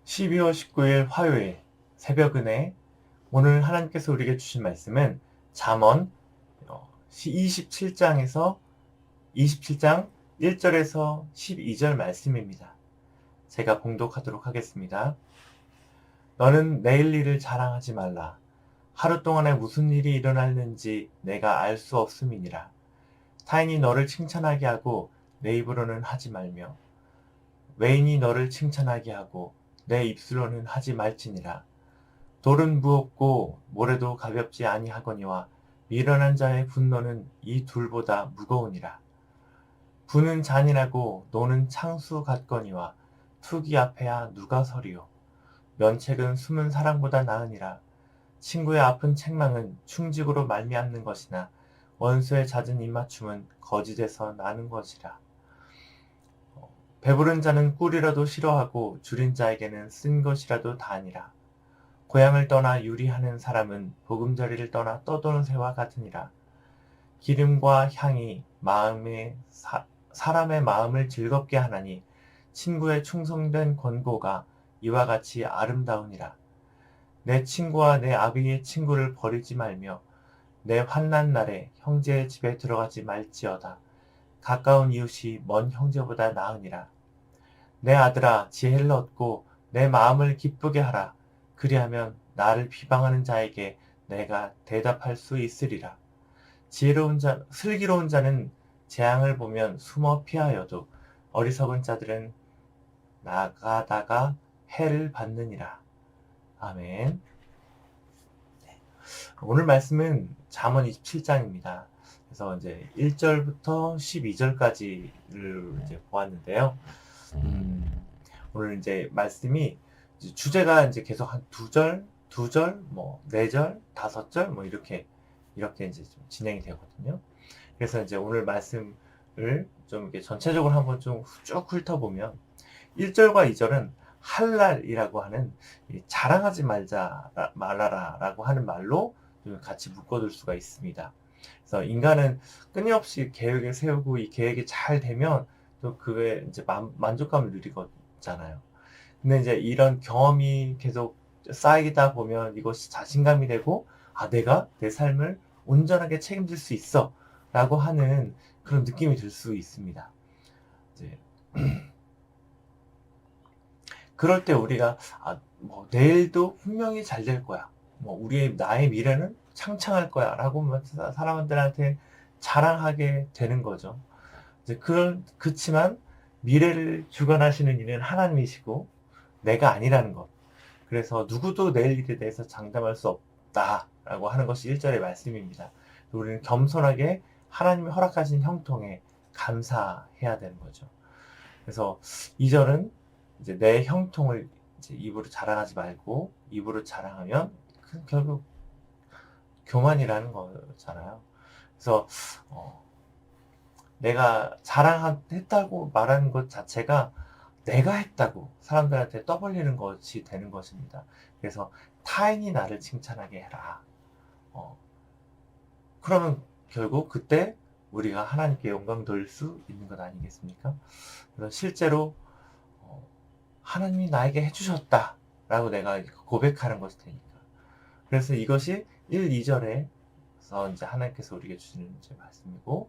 12월 19일 화요일 새벽은혜. 오늘 하나님께서 우리에게 주신 말씀은 잠언 27장에서 27장 1절에서 12절 말씀입니다. 제가 봉독하도록 하겠습니다. 너는 내일 일을 자랑하지 말라. 하루 동안에 무슨 일이 일어났는지 내가 알 수 없음이니라. 타인이 너를 칭찬하게 하고 내 입으로는 하지 말며 외인이 너를 칭찬하게 하고 내 입술로는 하지 말지니라. 돌은 무겁고 모래도 가볍지 아니하거니와 미련한 자의 분노는 이 둘보다 무거우니라. 부는 잔인하고 노는 창수 같거니와 투기 앞에야 누가 서리요. 면책은 숨은 사랑보다 나으니라. 친구의 아픈 책망은 충직으로 말미암는 것이나 원수의 잦은 입맞춤은 거짓에서 나는 것이라. 배부른 자는 꿀이라도 싫어하고 줄인 자에게는 쓴 것이라도 다니라. 고향을 떠나 유리하는 사람은 보금자리를 떠나 떠도는 새와 같으니라. 기름과 향이 사람의 마음을 즐겁게 하나니 친구의 충성된 권고가 이와 같이 아름다우니라. 내 친구와 내 아비의 친구를 버리지 말며 내 환난 날에 형제의 집에 들어가지 말지어다. 가까운 이웃이 먼 형제보다 나으니라. 내 아들아, 지혜를 얻고 내 마음을 기쁘게 하라. 그리하면 나를 비방하는 자에게 내가 대답할 수 있으리라. 슬기로운 자는 재앙을 보면 숨어 피하여도 어리석은 자들은 나가다가 해를 받느니라. 아멘. 오늘 말씀은 잠언 27장입니다. 그래서 이제 1절부터 12절까지를 이제 보았는데요. 오늘 이제 말씀이 주제가 이제 계속 한 두 절, 뭐, 4절, 5절, 뭐, 이렇게 이제 좀 진행이 되거든요. 그래서 이제 오늘 말씀을 좀 이렇게 전체적으로 한번 좀 쭉 훑어보면, 1절과 2절은 할랄이라고 하는 자랑하지 말라라고 하는 말로 좀 같이 묶어둘 수가 있습니다. 그래서 인간은 끊임없이 계획을 세우고 이 계획이 잘 되면 또 그에 이제 만족감을 누리잖아요. 근데 이제 이런 경험이 계속 쌓이다 보면 이것이 자신감이 되고, 아, 내가 내 삶을 온전하게 책임질 수 있어 라고 하는 그런 느낌이 들 수 있습니다. 이제 그럴 때 우리가 뭐 내일도 분명히 잘 될 거야, 뭐 나의 미래는 창창할 거야 라고 사람들한테 자랑하게 되는 거죠. 이제 그렇지만 미래를 주관하시는 이는 하나님이시고 내가 아니라는 것. 그래서 누구도 내일 일에 대해서 장담할 수 없다라고 하는 것이 1절의 말씀입니다. 우리는 겸손하게 하나님이 허락하신 형통에 감사해야 되는 거죠. 그래서 2절은 이제 내 형통을 이제 입으로 자랑하지 말고, 입으로 자랑하면 결국 교만이라는 거잖아요. 그래서 내가 자랑했다고 말하는 것 자체가 내가 했다고 사람들한테 떠벌리는 것이 되는 것입니다. 그래서 타인이 나를 칭찬하게 해라. 그러면 결국 그때 우리가 하나님께 영광 돌릴 수 있는 것 아니겠습니까? 그래서 실제로 하나님이 나에게 해주셨다라고 내가 고백하는 것이 되니까. 그래서 이것이 1, 2절에서 이제 하나님께서 우리에게 주시는 이제 말씀이고,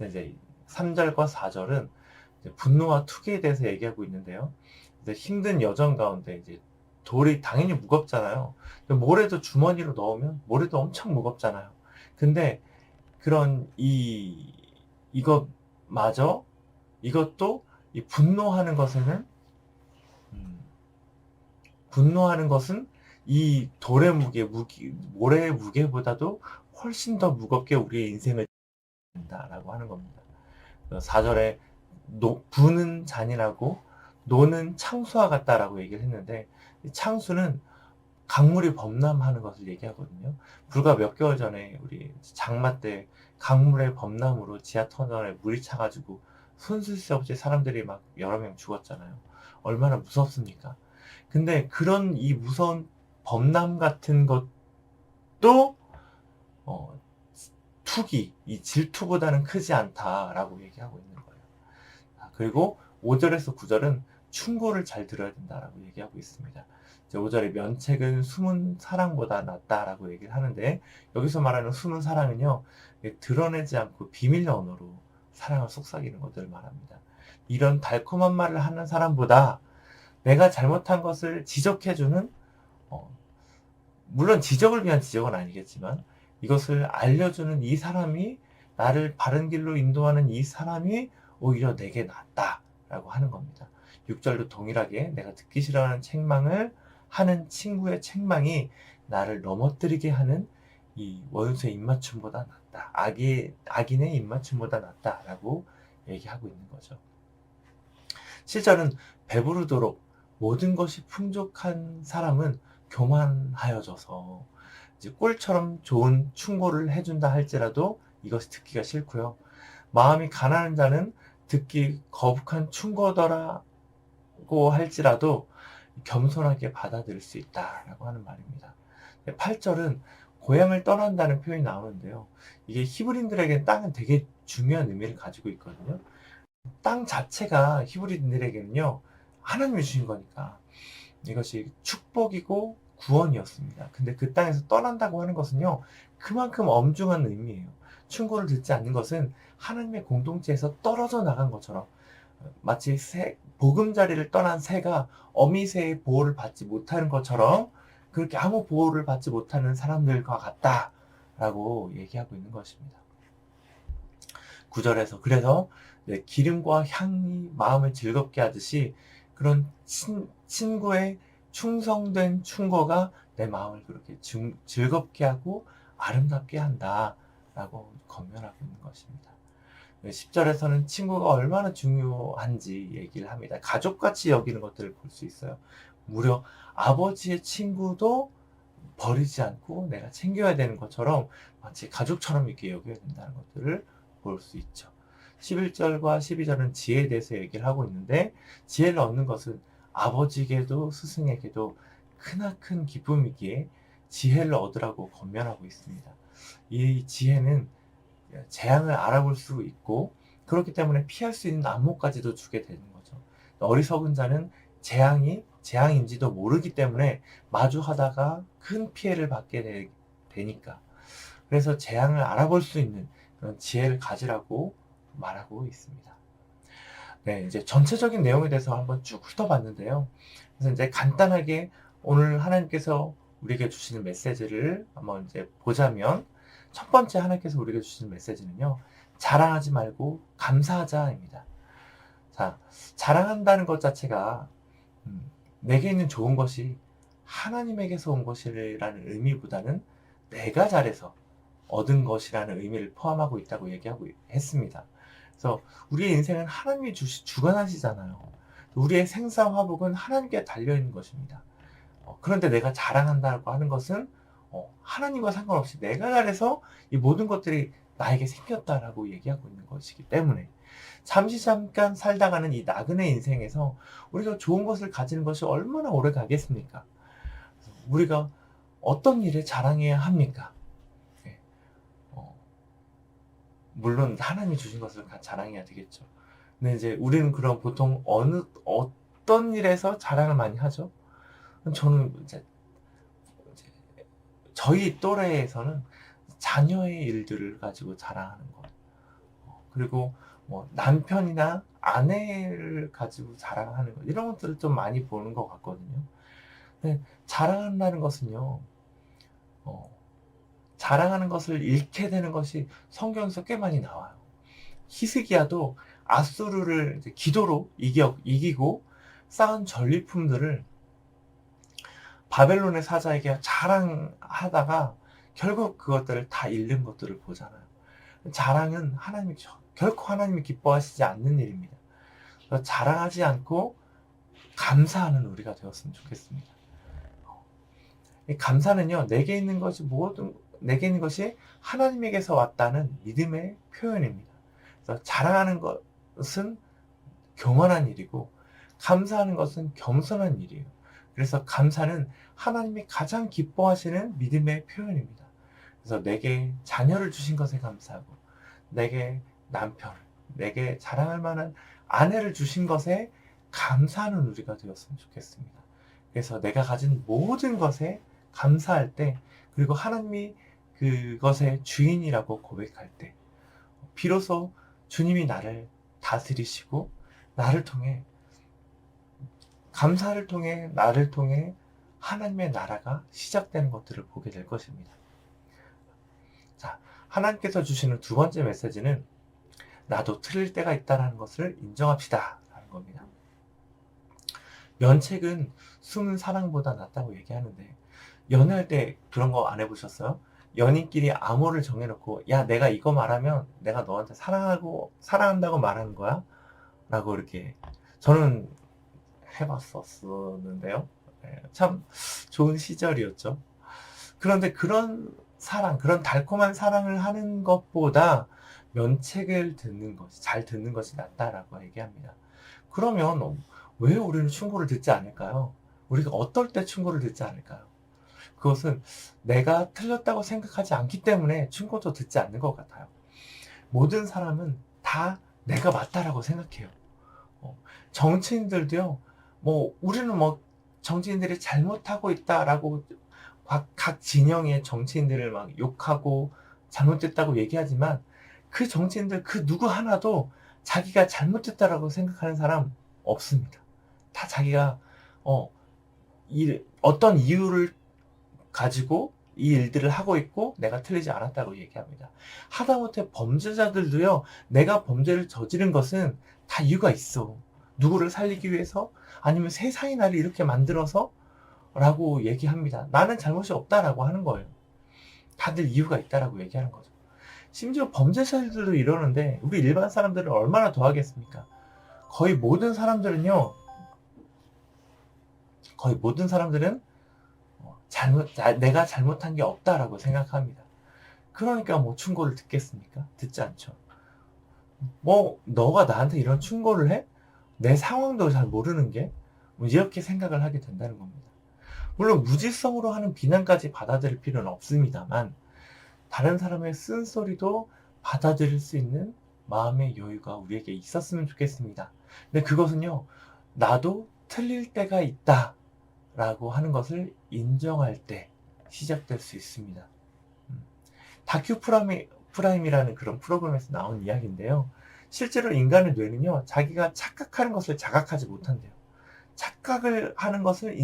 이제 3절과 4절은 이제 분노와 투기에 대해서 얘기하고 있는데요. 이제 힘든 여정 가운데 이제 돌이 당연히 무겁잖아요. 모래도 주머니로 넣으면 모래도 엄청 무겁잖아요. 근데 그런 이것도 이 분노하는 것은 이 돌의 모래의 무게보다도 훨씬 더 무겁게 우리의 인생을 된다라고 하는 겁니다. 4절에 부는 잔인하고 노는 창수와 같다라고 얘기를 했는데, 창수는 강물이 범람하는 것을 얘기하거든요. 불과 몇 개월 전에 우리 장마 때 강물의 범람으로 지하터널에 물이 차가지고 손쓸 새 없이 사람들이 막 여러 명 죽었잖아요. 얼마나 무섭습니까? 근데 그런 이 무서운 범람 같은 것도 이 질투보다는 크지 않다라고 얘기하고 있는 거예요. 그리고 5절에서 9절은 충고를 잘 들어야 된다라고 얘기하고 있습니다. 이제 5절에 면책은 숨은 사랑보다 낫다라고 얘기를 하는데, 여기서 말하는 숨은 사랑은요, 드러내지 않고 비밀 언어로 사랑을 속삭이는 것들을 말합니다. 이런 달콤한 말을 하는 사람보다 내가 잘못한 것을 지적해주는, 물론 지적을 위한 지적은 아니겠지만 이것을 알려주는 이 사람이, 나를 바른 길로 인도하는 이 사람이 오히려 내게 낫다라고 하는 겁니다. 6절도 동일하게 내가 듣기 싫어하는 책망을 하는 친구의 책망이 나를 넘어뜨리게 하는 이 원수의 입맞춤보다 낫다. 악인의 입맞춤보다 낫다라고 얘기하고 있는 거죠. 7절은 배부르도록 모든 것이 풍족한 사람은 교만하여져서, 이제 꿀처럼 좋은 충고를 해준다 할지라도 이것이 듣기가 싫고요. 마음이 가난한 자는 듣기 거북한 충고더라고 할지라도 겸손하게 받아들일 수 있다라고 하는 말입니다. 8절은 고향을 떠난다는 표현이 나오는데요. 이게 히브리인들에게 땅은 되게 중요한 의미를 가지고 있거든요. 땅 자체가 히브리인들에게는요, 하나님이 주신 거니까 이것이 축복이고 구원이었습니다. 근데 그 땅에서 떠난다고 하는 것은요, 그만큼 엄중한 의미예요. 충고를 듣지 않는 것은 하나님의 공동체에서 떨어져 나간 것처럼, 마치 보금자리를 떠난 새가 어미새의 보호를 받지 못하는 것처럼, 그렇게 아무 보호를 받지 못하는 사람들과 같다라고 얘기하고 있는 것입니다. 9절에서 그래서 기름과 향이 마음을 즐겁게 하듯이 그런 친구의 충성된 충고가 내 마음을 그렇게 즐겁게 하고 아름답게 한다라고 권면하고 있는 것입니다. 10절에서는 친구가 얼마나 중요한지 얘기를 합니다. 가족같이 여기는 것들을 볼 수 있어요. 무려 아버지의 친구도 버리지 않고 내가 챙겨야 되는 것처럼 마치 가족처럼 이렇게 여겨야 된다는 것들을 볼 수 있죠. 11절과 12절은 지혜에 대해서 얘기를 하고 있는데, 지혜를 얻는 것은 아버지에게도 스승에게도 크나큰 기쁨이기에 지혜를 얻으라고 권면하고 있습니다. 이 지혜는 재앙을 알아볼 수 있고, 그렇기 때문에 피할 수 있는 안목까지도 주게 되는 거죠. 어리석은 자는 재앙인지도 모르기 때문에 마주하다가 큰 피해를 받게 되니까, 그래서 재앙을 알아볼 수 있는 그런 지혜를 가지라고 말하고 있습니다. 네, 이제 전체적인 내용에 대해서 한번 쭉 훑어봤는데요. 그래서 이제 간단하게 오늘 하나님께서 우리에게 주시는 메시지를 한번 이제 보자면, 첫 번째 하나님께서 우리에게 주시는 메시지는요, 자랑하지 말고 감사하자입니다. 자, 자랑한다는 것 자체가 내게 있는 좋은 것이 하나님에게서 온 것이라는 의미보다는 내가 잘해서 얻은 것이라는 의미를 포함하고 있다고 얘기하고 했습니다. 그래서 우리의 인생은 하나님이 주관하시잖아요. 우리의 생사화복은 하나님께 달려있는 것입니다. 그런데 내가 자랑한다고 하는 것은 하나님과 상관없이 내가 잘해서 이 모든 것들이 나에게 생겼다라고 얘기하고 있는 것이기 때문에, 잠깐 살다가는 이 나그네 인생에서 우리가 좋은 것을 가지는 것이 얼마나 오래 가겠습니까? 우리가 어떤 일에 자랑해야 합니까? 물론 하나님이 주신 것을 자랑해야 되겠죠. 근데 이제 우리는 그럼 보통 어떤 일에서 자랑을 많이 하죠? 저는 이제 저희 또래에서는 자녀의 일들을 가지고 자랑하는 것, 그리고 뭐 남편이나 아내를 가지고 자랑하는 것, 이런 것들을 좀 많이 보는 것 같거든요. 근데 자랑한다는 것은요, 자랑하는 것을 잃게 되는 것이 성경에서 꽤 많이 나와요. 히스기야도 아수르를 기도로 이기고 쌓은 전리품들을 바벨론의 사자에게 자랑하다가 결국 그것들을 다 잃는 것들을 보잖아요. 자랑은 결코 하나님이 기뻐하시지 않는 일입니다. 자랑하지 않고 감사하는 우리가 되었으면 좋겠습니다. 이 감사는요, 내게 있는 것이 하나님에게서 왔다는 믿음의 표현입니다. 그래서 자랑하는 것은 교만한 일이고, 감사하는 것은 겸손한 일이에요. 그래서 감사는 하나님이 가장 기뻐하시는 믿음의 표현입니다. 그래서 내게 자녀를 주신 것에 감사하고, 내게 남편을, 내게 자랑할 만한 아내를 주신 것에 감사하는 우리가 되었으면 좋겠습니다. 그래서 내가 가진 모든 것에 감사할 때, 그리고 하나님이 그것의 주인이라고 고백할 때, 비로소 주님이 나를 다스리시고 나를 통해, 감사를 통해 나를 통해 하나님의 나라가 시작되는 것들을 보게 될 것입니다. 자, 하나님께서 주시는 두 번째 메시지는 나도 틀릴 때가 있다는 것을 인정합시다 라는 겁니다. 면책은 숨은 사랑보다 낫다고 얘기하는데, 연애할 때 그런 거 안 해보셨어요? 연인끼리 암호를 정해놓고, 야, 내가 이거 말하면 내가 너한테 사랑한다고 말하는 거야? 라고 이렇게, 저는 해봤었는데요. 참 좋은 시절이었죠. 그런데 그런 사랑, 그런 달콤한 사랑을 하는 것보다 면책을 잘 듣는 것이 낫다라고 얘기합니다. 그러면 왜 우리는 충고를 듣지 않을까요? 우리가 어떨 때 충고를 듣지 않을까요? 그것은 내가 틀렸다고 생각하지 않기 때문에 충고도 듣지 않는 것 같아요. 모든 사람은 다 내가 맞다라고 생각해요. 정치인들도요, 우리는 정치인들이 잘못하고 있다라고 각 진영의 정치인들을 막 욕하고 잘못됐다고 얘기하지만, 그 정치인들 그 누구 하나도 자기가 잘못됐다라고 생각하는 사람 없습니다. 다 자기가 어떤 이유를 가지고 이 일들을 하고 있고 내가 틀리지 않았다고 얘기합니다. 하다못해 범죄자들도요, 내가 범죄를 저지른 것은 다 이유가 있어. 누구를 살리기 위해서, 아니면 세상이 나를 이렇게 만들어서 라고 얘기합니다. 나는 잘못이 없다라고 하는 거예요. 다들 이유가 있다라고 얘기하는 거죠. 심지어 범죄자들도 이러는데 우리 일반 사람들은 얼마나 더 하겠습니까? 거의 모든 사람들은 내가 잘못한 게 없다라고 생각합니다. 그러니까 충고를 듣겠습니까? 듣지 않죠. 너가 나한테 이런 충고를 해? 내 상황도 잘 모르는 게? 이렇게 생각을 하게 된다는 겁니다. 물론 무지성으로 하는 비난까지 받아들일 필요는 없습니다만, 다른 사람의 쓴소리도 받아들일 수 있는 마음의 여유가 우리에게 있었으면 좋겠습니다. 근데 그것은요, 나도 틀릴 때가 있다 라고 하는 것을 인정할 때 시작될 수 있습니다. 다큐 프라임이라는 그런 프로그램에서 나온 이야기인데요. 실제로 인간의 뇌는요, 자기가 착각하는 것을 자각하지 못한대요. 착각을 하는 것을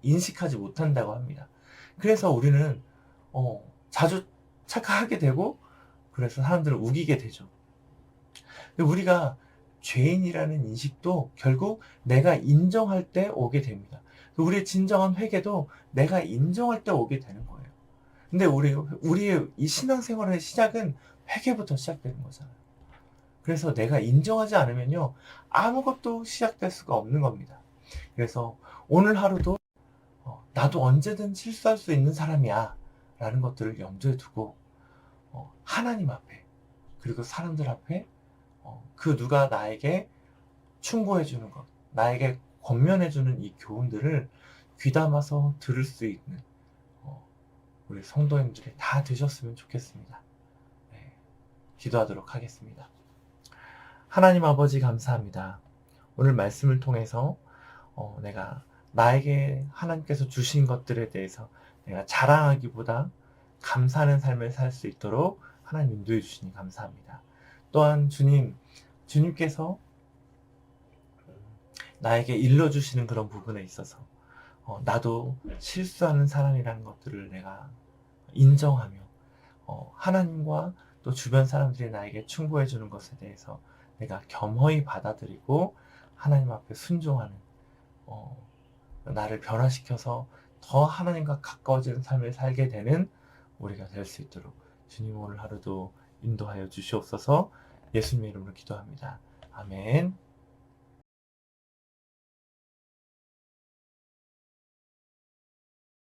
인식하지 못한다고 합니다. 그래서 우리는 자주 착각하게 되고, 그래서 사람들을 우기게 되죠. 근데 우리가 죄인이라는 인식도 결국 내가 인정할 때 오게 됩니다. 우리의 진정한 회개도 내가 인정할 때 오게 되는 거예요. 근데 우리의 이 신앙생활의 시작은 회개부터 시작되는 거잖아요. 그래서 내가 인정하지 않으면요, 아무것도 시작될 수가 없는 겁니다. 그래서 오늘 하루도 나도 언제든 실수할 수 있는 사람이야 라는 것들을 염두에 두고, 하나님 앞에, 그리고 사람들 앞에 그 누가 나에게 충고해 주는 것, 나에게 권면해 주는 이 교훈들을 귀담아서 들을 수 있는 우리 성도님들이 다 되셨으면 좋겠습니다. 네, 기도하도록 하겠습니다. 하나님 아버지, 감사합니다. 오늘 말씀을 통해서 나에게 하나님께서 주신 것들에 대해서 내가 자랑하기보다 감사하는 삶을 살 수 있도록 하나님 인도해 주시니 감사합니다. 또한 주님께서 나에게 일러주시는 그런 부분에 있어서 나도 실수하는 사람이라는 것들을 내가 인정하며, 하나님과 또 주변 사람들이 나에게 충고해 주는 것에 대해서 내가 겸허히 받아들이고 하나님 앞에 순종하는, 나를 변화시켜서 더 하나님과 가까워지는 삶을 살게 되는 우리가 될 수 있도록 주님 오늘 하루도 인도하여 주시옵소서. 예수님의 이름으로 기도합니다. 아멘.